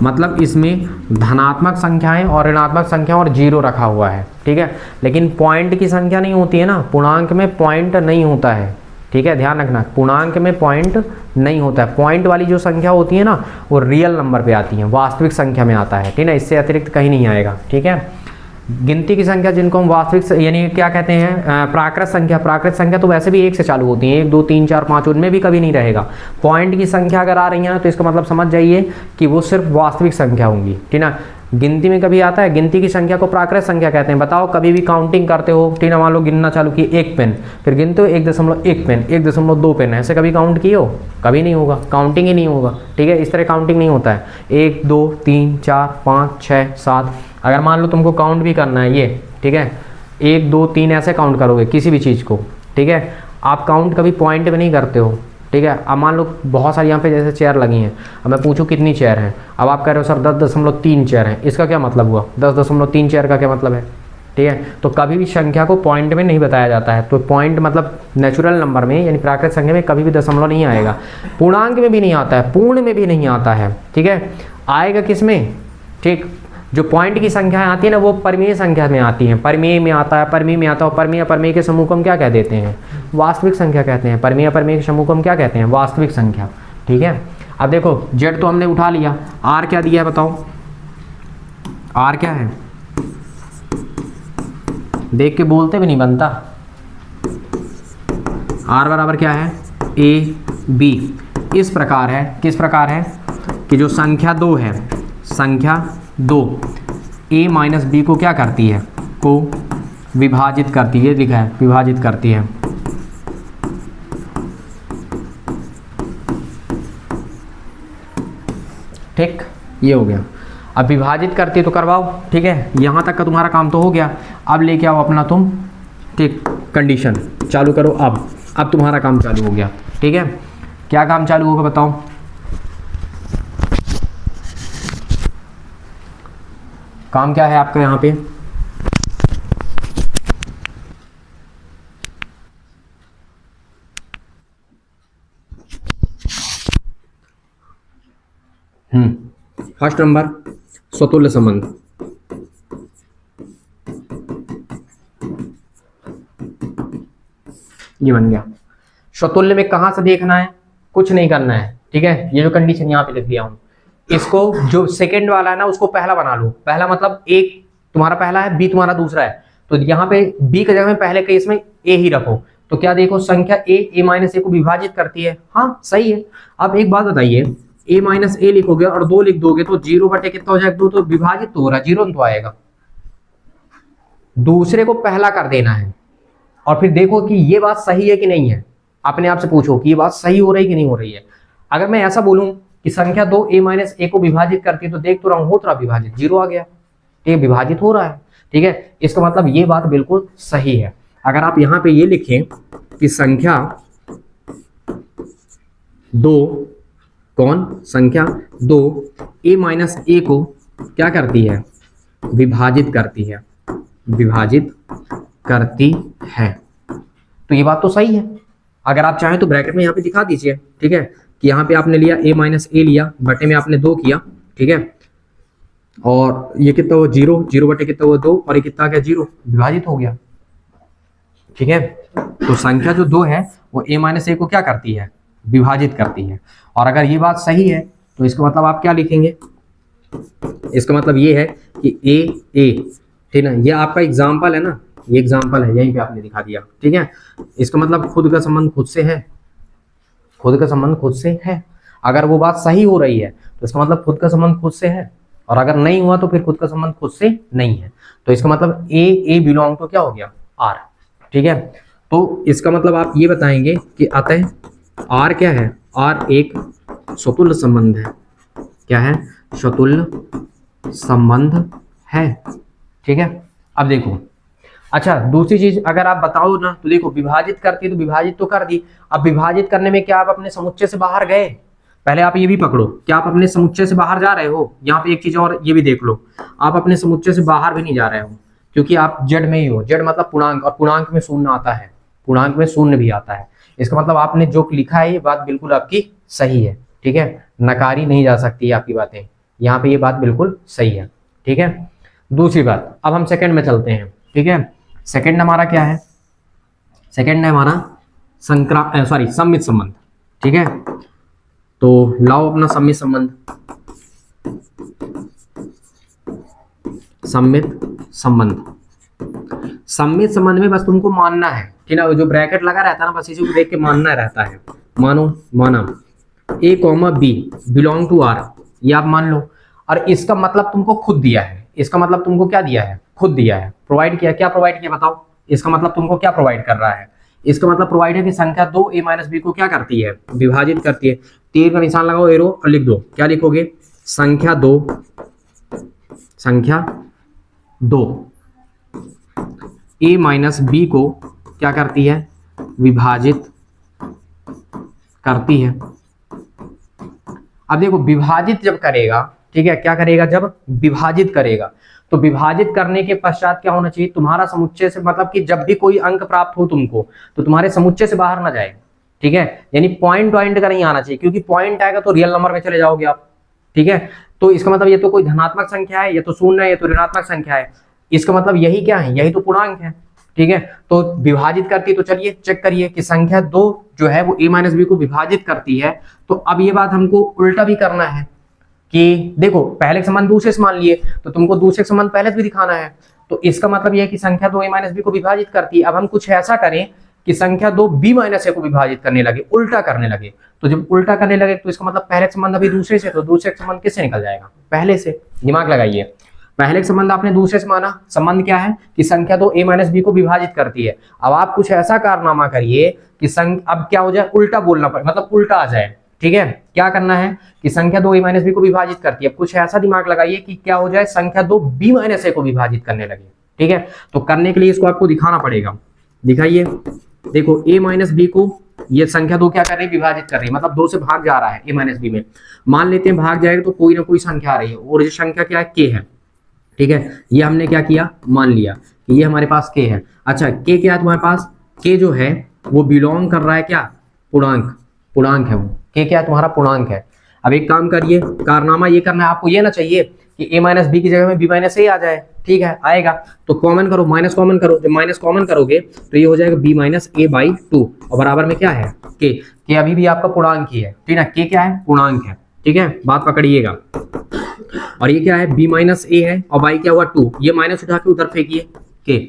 मतलब इसमें धनात्मक संख्याएं और ऋणात्मक संख्या और जीरो रखा हुआ है, ठीक है। लेकिन पॉइंट की संख्या नहीं होती है ना, पूर्णांक में पॉइंट नहीं होता है, ठीक है, ध्यान रखना, पूर्णांक में पॉइंट नहीं होता है। पॉइंट वाली जो संख्या होती है ना, वो रियल नंबर पे आती है, वास्तविक संख्या में आता है, ठीक है, इससे अतिरिक्त कहीं नहीं आएगा, ठीक है। गिनती की संख्या जिनको हम वास्तविक यानी क्या कहते हैं, प्राकृत संख्या तो वैसे भी 1 से चालू होती है, 1, 2, 3, 4, 5, उनमें भी कभी नहीं रहेगा। पॉइंट की संख्या अगर आ रही है ना, तो इसका मतलब समझ जाइए कि वो सिर्फ वास्तविक संख्या होंगी, ठीक ना। गिनती में कभी आता है, गिनती की संख्या को प्राकृत संख्या कहते हैं। बताओ कभी भी काउंटिंग करते हो, ठीक है, मान लो गिनना चालू किए 1 पेन, फिर गिनते हो 1.1 पेन, 1.2 पेन, ऐसे कभी काउंट किए हो, कभी नहीं होगा, काउंटिंग ही नहीं होगा, ठीक है। इस तरह काउंटिंग नहीं होता है। 1, 2, 3, 4, 5, 6, 7, अगर मान लो तुमको काउंट भी करना है ये, ठीक है, 1, 2, 3 ऐसे काउंट करोगे किसी भी चीज़ को, ठीक है। आप काउंट कभी पॉइंट में नहीं करते हो, ठीक है। अब मान लो बहुत सारी यहाँ पे जैसे चेयर लगी हैं, अब मैं पूछूं कितनी चेयर हैं, अब आप कह रहे हो सर 10.3 चेयर हैं, इसका क्या मतलब हुआ, 10.3 चेयर का क्या मतलब है, ठीक है। तो कभी भी संख्या को पॉइंट में नहीं बताया जाता है। तो पॉइंट मतलब नेचुरल नंबर में यानी प्राकृतिक संख्या में कभी भी दशमलव नहीं आएगा, पूर्णांक में भी नहीं आता है, पूर्ण में भी नहीं आता है, ठीक है। आएगा किस में, ठीक, जो पॉइंट की संख्याएं आती है ना वो परिमेय संख्या में आती हैं, परिमेय में आता है, परिमेय में आता है। परिमेय अपरिमेय के समूह को हम क्या कह देते हैं, वास्तविक संख्या कहते हैं। परिमेय अपरिमेय के समूह को हम क्या कहते हैं, वास्तविक संख्या, ठीक है। अब देखो जेड तो हमने उठा लिया, आर क्या दिया है बताओ, आर क्या है, देख के बोलते भी नहीं बनता। आर बराबर क्या है, ए बी। इस प्रकार है, किस प्रकार है कि जो संख्या 2 है, संख्या 2 a माइनस बी को क्या करती है, को विभाजित करती है, लिखा है विभाजित करती है। ठीक, ये हो गया। अब विभाजित करती तो करवाओ, ठीक है। यहाँ तक का तुम्हारा काम तो हो गया। अब लेके आओ अपना तुम, ठीक, कंडीशन चालू करो। अब तुम्हारा काम चालू हो गया, ठीक है। क्या काम चालू होगा बताओ, काम क्या है आपका यहाँ पे, फर्स्ट नंबर स्वतुल्य संबंध। ये बन गया। स्वतुल्य में कहां से देखना है, कुछ नहीं करना है, ठीक है। ये जो कंडीशन यहाँ पे लिख दिया हूं, इसको जो सेकंड वाला है ना उसको पहला बना लो। पहला मतलब एक तुम्हारा पहला है, बी तुम्हारा दूसरा है। तो यहाँ पे बी की जगह में पहले केस में ए ही रखो। तो क्या देखो, संख्या ए माइनस ए को विभाजित करती है, हाँ सही है। अब एक बात बताइए, ए माइनस ए लिखोगे और 2 लिख दोगे तो 0 बटे कितना हो जाएगा, 2 तो विभाजित तो हो रहा है, 0 तो आएगा। दूसरे को पहला कर देना है और फिर देखो कि ये बात सही है कि नहीं है। अपने आप से पूछो कि ये बात सही हो रही कि नहीं हो रही है। अगर मैं ऐसा बोलूं कि संख्या 2 a माइनस ए को विभाजित करती है तो देख तो रहा हूं, हो तो रहा विभाजित, 0 आ गया, ठीक है, विभाजित हो रहा है, ठीक है। इसका मतलब ये बात बिल्कुल सही है। अगर आप यहां पे ये लिखें कि संख्या 2 संख्या 2 a माइनस ए को क्या करती है, विभाजित करती है, विभाजित करती है, तो ये बात तो सही है। अगर आप चाहें तो ब्रैकेट में यहाँ पे दिखा दीजिए, ठीक है, कि यहाँ पे आपने लिया a माइनस ए लिया, बटे में आपने 2 किया, ठीक है। और ये कितना हुआ, 0 बटे कितना हुआ 2, और ये कितना आ गया 0, विभाजित हो गया, ठीक है। तो संख्या जो 2 है वो a माइनस ए को क्या करती है, विभाजित करती है। और अगर ये बात सही है तो इसका मतलब आप क्या लिखेंगे, इसका मतलब ये है कि ए, ठीक है ना, ये आपका एग्जाम्पल है ना, ये एग्जाम्पल है, यहीं पे आपने दिखा दिया, ठीक है। इसका मतलब खुद का संबंध खुद से है, खुद का संबंध खुद से है। अगर वो बात सही हो रही है तो इसका मतलब खुद का संबंध खुद से है, और अगर नहीं हुआ तो फिर खुद का संबंध खुद से नहीं है। तो इसका मतलब ए बिलोंग तो क्या हो गया, आर, ठीक है। तो इसका मतलब आप ये बताएंगे कि अतः आर क्या है, आर एक स्वतुल्य संबंध है। क्या है, स्वतुल्य संबंध है, ठीक है। अब देखो, अच्छा दूसरी चीज अगर आप बताओ ना, तो देखो विभाजित करती है तो विभाजित तो कर दी। अब विभाजित करने में क्या आप अपने समुच्चय से बाहर गए, पहले आप ये भी पकड़ो, क्या आप अपने समुच्चय से बाहर जा रहे हो। यहाँ पे एक चीज और ये भी देख लो, आप अपने समुच्चय से बाहर भी नहीं जा रहे हो, क्योंकि आप जड़ में ही हो। जड़ मतलब पूर्णांक, और पूर्णांक में शून्य आता है, पूर्णांक में शून्य भी आता है। इसका मतलब आपने जो लिखा है ये बात बिल्कुल आपकी सही है, ठीक है, नकारी नहीं जा सकती आपकी बातें, यहाँ पे ये बात बिल्कुल सही है, ठीक है। दूसरी बात, अब हम सेकंड में चलते हैं, ठीक है। सेकंड हमारा क्या है, सेकंड है हमारा सम्मित संबंध, ठीक है। तो लाओ अपना सम्मित संबंध, सम्मित संबंध में बस तुमको मानना है, ठीक है, जो ब्रैकेट लगा रहता है ना बस इसी को देख के मानना रहता है। माना A comma B belong to R, ये आप मान लो। और इसका मतलब तुमको खुद दिया है, इसका मतलब तुमको क्या दिया है, खुद दिया है, प्रोवाइड किया। क्या प्रोवाइड किया बताओ, इसका मतलब तुमको क्या प्रोवाइड कर रहा है, इसका मतलब प्रोवाइड है कि संख्या 2 a माइनस बी को क्या करती है, विभाजित करती है। तीर का निशान लगाओ, एरो, और लिख दो, क्या लिखोगे, संख्या 2 a माइनस बी को क्या करती है, विभाजित करती है। अब देखो विभाजित जब करेगा, ठीक है, क्या करेगा, जब विभाजित करेगा तो विभाजित करने के पश्चात क्या होना चाहिए, तुम्हारा समुच्चय से, मतलब कि जब भी कोई अंक प्राप्त हो तुमको तो तुम्हारे समुच्चय से बाहर ना जाए, ठीक है। यानी पॉइंट का नहीं आना चाहिए, क्योंकि पॉइंट आएगा तो रियल नंबर में चले जाओगे आप, ठीक है। तो इसका मतलब ये तो कोई धनात्मक संख्या है, ये तो शून्य है, ये तो ऋणात्मक संख्या है। इसका मतलब यही क्या है, यही तो पूर्णांक है, ठीक है। तो विभाजित करती है, तो चलिए चेक करिए कि संख्या 2 जो है वो a माइनस बी को विभाजित करती है। तो अब ये बात हमको उल्टा भी करना है कि देखो पहले संबंध दूसरे से मान लिए, तो तुमको दूसरे संबंध पहले से भी दिखाना है। तो इसका मतलब यह है कि संख्या 2 a माइनस बी को विभाजित करती है। अब हम कुछ ऐसा करें कि संख्या 2 b माइनस ए को विभाजित करने लगे, उल्टा करने लगे। तो जब उल्टा करने लगे तो इसका मतलब पहले संबंध अभी दूसरे से, तो दूसरे संबंध किससे निकल जाएगा, पहले से। दिमाग लगाइए, पहले संबंध आपने दूसरे से माना, संबंध क्या है कि संख्या 2 a माइनस बी को विभाजित करती है। अब आप कुछ ऐसा कारनामा करिए कि अब क्या हो जाए, उल्टा बोलना पड़े, मतलब उल्टा आ जाए, ठीक है। क्या करना है कि संख्या 2 a माइनस बी को विभाजित करती है। अब कुछ ऐसा दिमाग लगाइए कि क्या हो जाए, संख्या 2 b माइनस ए को विभाजित करने लगे, ठीक है। तो करने के लिए इसको आपको दिखाना पड़ेगा, दिखाइए। देखो a माइनस बी को ये संख्या 2 क्या कर रही है, विभाजित कर रही है, मतलब 2 से भाग जा रहा है a माइनस बी में। मान लेते हैं भाग जाएगा तो कोई ना कोई संख्या आ रही है, और ये संख्या क्या है, k है, ठीक है। ये हमने क्या किया, मान लिया कि ये हमारे पास k है। अच्छा k क्या है तुम्हारे पास, k जो है वो बिलोंग कर रहा है क्या, पूर्णांक है वो, k क्या है तुम्हारा, पूर्णांक है। अब एक काम करिए, कारनामा ये करना है आपको, ये ना चाहिए कि a माइनस बी की जगह में b माइनस ए आ जाए, ठीक है, आएगा तो कॉमन करो, माइनस कॉमन करो। जब माइनस कॉमन करोगे तो ये हो जाएगा b माइनस ए बाई 2, और बराबर में क्या है, k अभी भी आपका पूर्णांक ही है, ठीक है। k क्या है, पूर्णांक है, ठीक है, बात पकड़िएगा। और ये क्या है, b माइनस ए है, और y क्या हुआ 2, ये माइनस उठा के उधर फेंकिए k।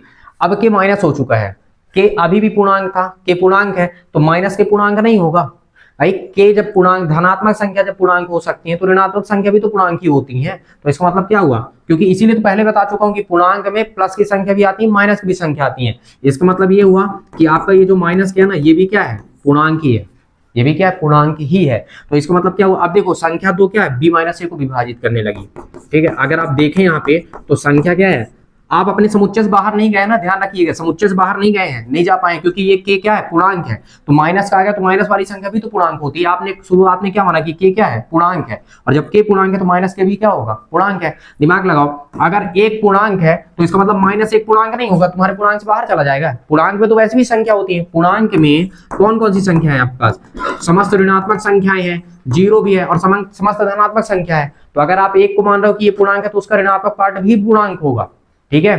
अब k माइनस हो चुका है, k अभी भी पूर्णांक था, k पूर्णांक है तो माइनस के पूर्णांक नहीं होगा भाई। k जब पूर्णांक, धनात्मक संख्या जब पूर्णांक हो सकती है तो ऋणात्मक संख्या भी तो पूर्णांक ही होती है। तो इसका मतलब क्या हुआ, क्योंकि इसीलिए तो पहले बता चुका हूं कि पूर्णांक में प्लस की संख्या भी आती है, माइनस की भी संख्या आती है। इसका मतलब ये हुआ कि आपका ये जो माइनस किया ना, ये भी क्या है, पूर्णांक ही है, ये भी क्या है, पूर्णांक ही है। तो इसका मतलब क्या हुआ, अब देखो संख्या 2 क्या है, b माइनस ए को विभाजित करने लगी, ठीक है। अगर आप देखें यहाँ पे तो संख्या क्या है, आप अपने समुच्चय से बाहर नहीं गए ना, ध्यान रखिएगा, समुच्चय से बाहर नहीं गए हैं, नहीं जा पाए, क्योंकि ये k क्या है, पूर्णांक है। तो माइनस का आ गया तो माइनस वाली संख्या भी तो पूर्णांक होती है। आपने शुरुआत में क्या माना कि k क्या है, पूर्णांक है, और जब k पूर्णांक है तो माइनस के भी क्या होगा, पूर्णांक है। दिमाग लगाओ, अगर एक पूर्णांक है तो इसका मतलब माइनस एक पूर्णांक नहीं होगा, तुम्हारे पूर्णांक से बाहर चला जाएगा। पूर्णांक में तो वैसे भी संख्या होती है, पूर्णांक में कौन कौन सी संख्या है आपके पास, समस्त ऋणात्मक संख्याएं हैं, जीरो भी है, और समस्त धनात्मक संख्या है। तो अगर आप एक को मान रहे हो कि ये पूर्णांक है तो उसका ऋणात्मक पार्ट भी पूर्णांक होगा, ठीक है।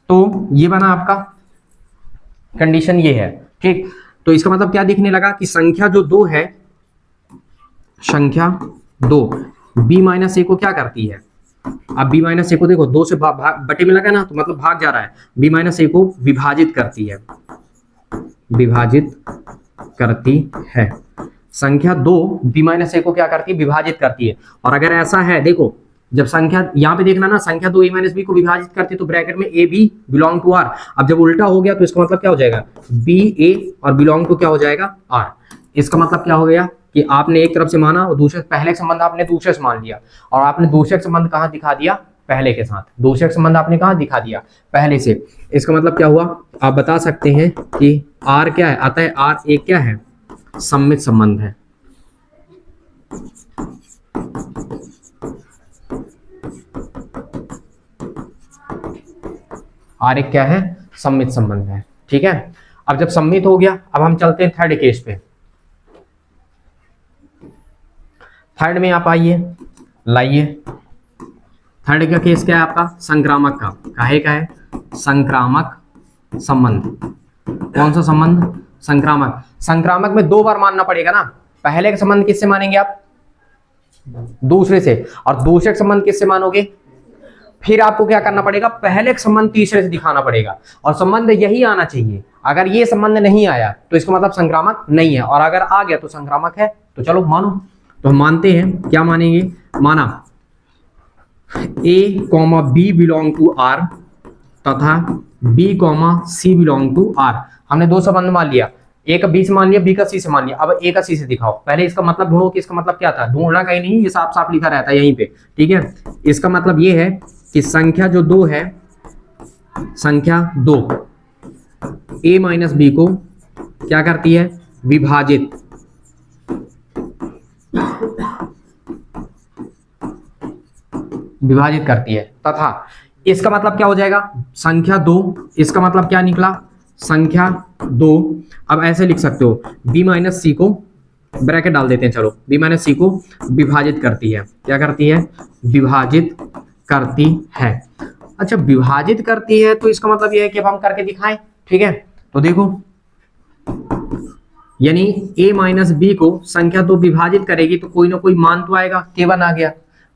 तो ये बना आपका कंडीशन, ये है, ठीक। तो इसका मतलब क्या दिखने लगा कि संख्या जो 2 है, संख्या 2 b माइनस ए को क्या करती है। अब b माइनस ए को देखो 2 से बटे में लगा ना, तो मतलब भाग जा रहा है, b माइनस ए को विभाजित करती है, विभाजित करती है। संख्या 2 b माइनस ए को क्या करती है, विभाजित करती है। और अगर ऐसा है, देखो जब संख्या यहाँ पे देखना ना, संख्या 2 a माइनस बी को विभाजित करती है तो ब्रैकेट में a b belong to R. अब जब उल्टा हो गया तो इसका मतलब क्या हो जाएगा, बी ए और बिलोंग टू क्या हो जाएगा, आर। इसका मतलब क्या हो गया कि आपने एक तरफ से माना और दूसरे, पहले संबंध आपने दूसरे से मान लिया, और आपने दूसरे संबंध कहाँ दिखा दिया, पहले के साथ। दूसरे संबंध आपने कहाँ दिखा दिया, पहले से। इसका मतलब क्या हुआ, आप बता सकते हैं कि आर क्या है, आता है आर एक क्या है, सममित संबंध है। आर एक क्या है, सममित संबंध है, ठीक है। अब जब सममित हो गया, अब हम चलते हैं थर्ड केस पे। थर्ड में आप आइए, लाइए। थर्ड का केस क्या है आपका, संक्रामक का। काहे का है, संक्रामक संबंध। कौन सा संबंध, संक्रामक। संक्रामक में 2 बार मानना पड़ेगा ना। पहले का संबंध किससे मानेंगे आप, दूसरे से, और दूसरे का संबंध किससे मानोगे, फिर आपको क्या करना पड़ेगा, पहले का संबंध तीसरे से दिखाना पड़ेगा, और संबंध यही आना चाहिए। अगर ये संबंध नहीं आया तो इसका मतलब संक्रामक नहीं है, और अगर आ गया तो संक्रामक है। तो चलो मानो, तो हम मानते हैं, क्या मानेंगे, माना a, b belong to r तथा b, c belong to r। हमने 2 संबंध मान लिया, a का b से मान लिया, b का c से मान लिया। अब a का c से दिखाओ। पहले इसका मतलब ढूंढो कि इसका मतलब क्या था, ढूंढना कहीं नहीं, ये साफ साफ लिखा रहता है यहीं पे, ठीक है। इसका मतलब ये है कि संख्या जो 2 है, संख्या 2 a माइनस बी को क्या करती है, विभाजित करती है, तथा इसका मतलब क्या हो जाएगा, संख्या 2, इसका मतलब क्या निकला, संख्या 2। अब ऐसे लिख सकते हो, b माइनस सी को ब्रैकेट डाल देते हैं, चलो b माइनस सी को विभाजित करती है, क्या करती है, विभाजित करती है। अच्छा विभाजित करती है तो इसका मतलब यह है कि अब हम करके दिखाएं, ठीक है। तो देखो, यानी a माइनस बी को संख्या 2 विभाजित करेगी तो कोई ना कोई मान तो आएगा, k1 आ गया,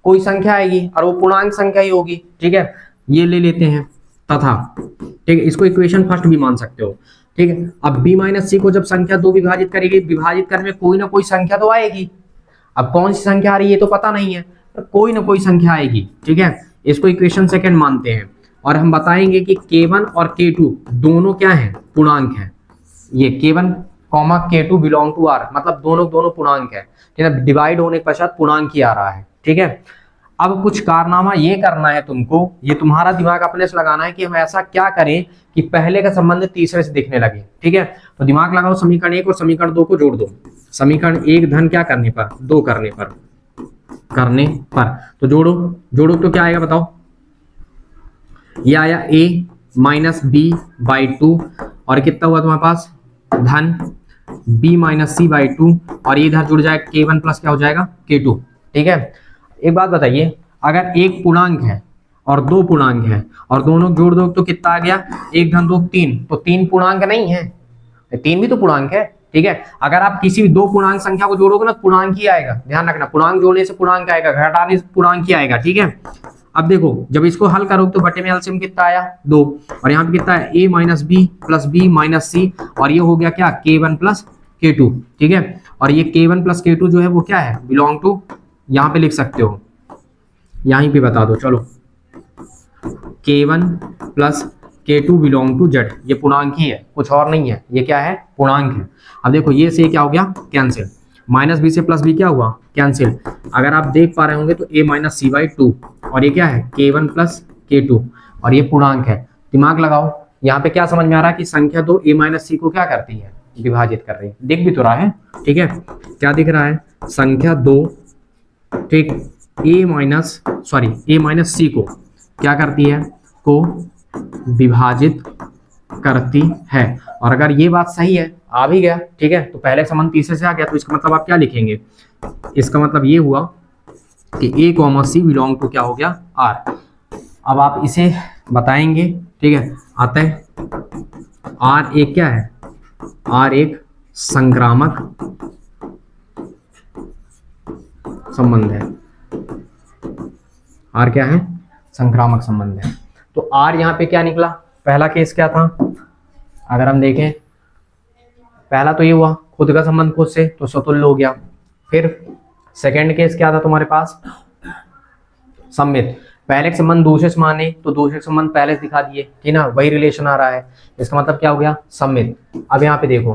कोई संख्या आएगी और वो पूर्णांक संख्या ही होगी, ठीक है। ये ले लेते हैं तथा, ठीक है, इसको इक्वेशन फर्स्ट भी मान सकते हो, ठीक है। अब b माइनस सी को जब संख्या 2 विभाजित करेगी, विभाजित करने में कोई ना कोई संख्या तो आएगी। अब कौन सी संख्या आ रही है तो पता नहीं है, तो कोई ना कोई संख्या आएगी, ठीक है। इसको इक्वेशन सेकंड मानते हैं और हम बताएंगे कि k1 और k2 दोनों क्या हैं, पूर्णांक हैं। ये k1 comma k2 belong to r, मतलब दोनों पूर्णांक है, ठीक है। डिवाइड होने के पश्चात पूर्णांक ही आ रहा है, ठीक है। अब कुछ कारनामा ये करना है तुमको, ये तुम्हारा दिमाग अपने से लगाना है कि हम ऐसा क्या करें कि पहले का संबंध तीसरे से दिखने लगे, ठीक है। तो दिमाग लगाओ, समीकरण 1 और समीकरण 2 को जोड़ दो। समीकरण 1 धन क्या करने पर, 2 करने पर तो जोड़ो तो क्या आएगा बताओ, ये आया a माइनस बी बाई 2 और कितना हुआ तुम्हारे पास, धन b माइनस सी बाई 2 और ये इधर जुड़ जाएगा k1 प्लस क्या हो जाएगा k2, ठीक है। एक बात बताइए, अगर एक पूर्णांक है और 2 पूर्णांक है और दोनों जोड़ दो तो कितना आ गया, 1 धन 2 3, तो 3 पूर्णांक नहीं है, 3 भी तो पूर्णांक है, ठीक है। अगर आप किसी भी 2 पूर्णांक संख्या को जोड़ोगे ना पूर्णांक ही आएगा, ध्यान रखना, पूर्णांक जोड़ने से पूर्णांक आएगा, घटाने से पूर्णांक ही आएगा, ठीक है। अब देखो जब इसको हल करोगे तो बटे में एलसीएम कितना आया 2 और यहाँ पे कितना है a minus B plus B minus C और ये हो गया क्या k1 प्लस k2, ठीक है। और ये k1 प्लस k2 जो है वो क्या है, बिलोंग टू, यहाँ पे लिख सकते हो, यहीं पे बता दो, चलो k1 plus k2 belong to z, ये पूर्णांक ही है, कुछ और नहीं है, ये क्या है, पूर्णांक है। अब देखो ये से क्या हो गया, कैंसिल, माइनस बी से प्लस बी क्या हुआ, कैंसिल। अगर आप देख पा रहे होंगे तो a माइनस सी बाई 2 और ये क्या है k1 प्लस k2 और ये पूर्णांक है। दिमाग लगाओ, यहाँ पे क्या समझ में आ रहा है कि संख्या 2 a माइनस सी को क्या करती है, विभाजित कर रही है, दिख भी तो रहा है, ठीक है। क्या दिख रहा है, संख्या 2, ठीक, a माइनस सी को क्या करती है, को विभाजित करती है। और अगर ये बात सही है, आ भी गया, ठीक है, तो पहले संबंध तीसरे से आ गया, तो इसका मतलब आप क्या लिखेंगे, इसका मतलब ये हुआ कि a comma c belong to क्या हो गया r। अब आप इसे बताएंगे, ठीक है, अतः r एक क्या है, r एक संक्रामक संबंध है, r क्या है, संक्रामक संबंध है। तो r यहाँ पे क्या निकला, पहला केस क्या था, अगर हम देखें पहला तो ये हुआ खुद का संबंध खुद से, तो स्वतुल्य हो गया। फिर सेकंड केस क्या था तुम्हारे पास, सम्मित, पहले के संबंध दूसरे से माने तो दूसरे के संबंध पहले से दिखा दिए, ठीक ना, वही रिलेशन आ रहा है, इसका मतलब क्या हो गया, सम्मित। अब यहाँ पे देखो,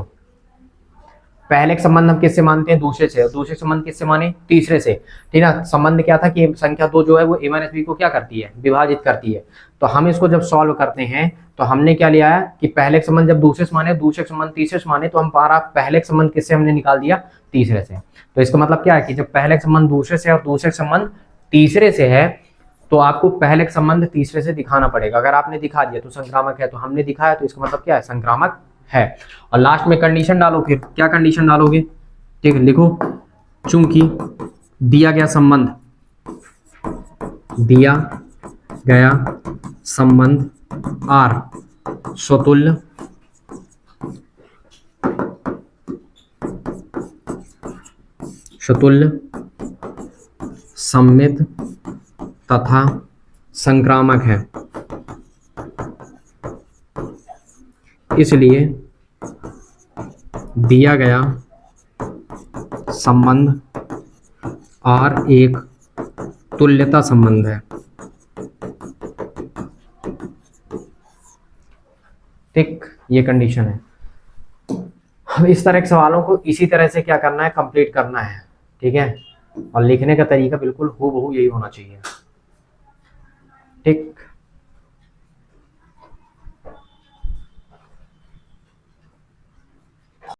पहले के संबंध हम किससे मानते हैं, दूसरे से, और दूसरे संबंध किससे माने, तीसरे से, ठीक ना। संबंध क्या था कि संख्या 2 जो है वो a माइनस बी को क्या करती है, विभाजित करती है। तो हम इसको जब सॉल्व करते हैं तो हमने क्या लिया है कि पहले के संबंध जब दूसरे से माने, दूसरे के संबंध तीसरे से माने, तो हम पारा पहले के संबंध किससे हमने निकाल दिया, तीसरे से। तो इसका मतलब क्या है कि जब पहले के संबंध दूसरे से और दूसरे के संबंध तीसरे से है तो आपको पहले के संबंध तीसरे से दिखाना पड़ेगा। अगर आपने दिखा दिया तो संक्रामक है, तो हमने दिखाया तो इसका मतलब क्या है, संक्रामक है। और लास्ट में कंडीशन डालो, फिर क्या कंडीशन डालोगे, ठीक है, लिखो, चूंकि दिया गया संबंध R स्वतुल्य सम्मित तथा संक्रामक है, इसलिए दिया गया संबंध R एक तुल्यता संबंध है, ठीक, ये कंडीशन है। अब इस तरह के सवालों को इसी तरह से क्या करना है, कंप्लीट करना है, ठीक है। और लिखने का तरीका बिल्कुल हूबहू यही होना चाहिए, ठीक।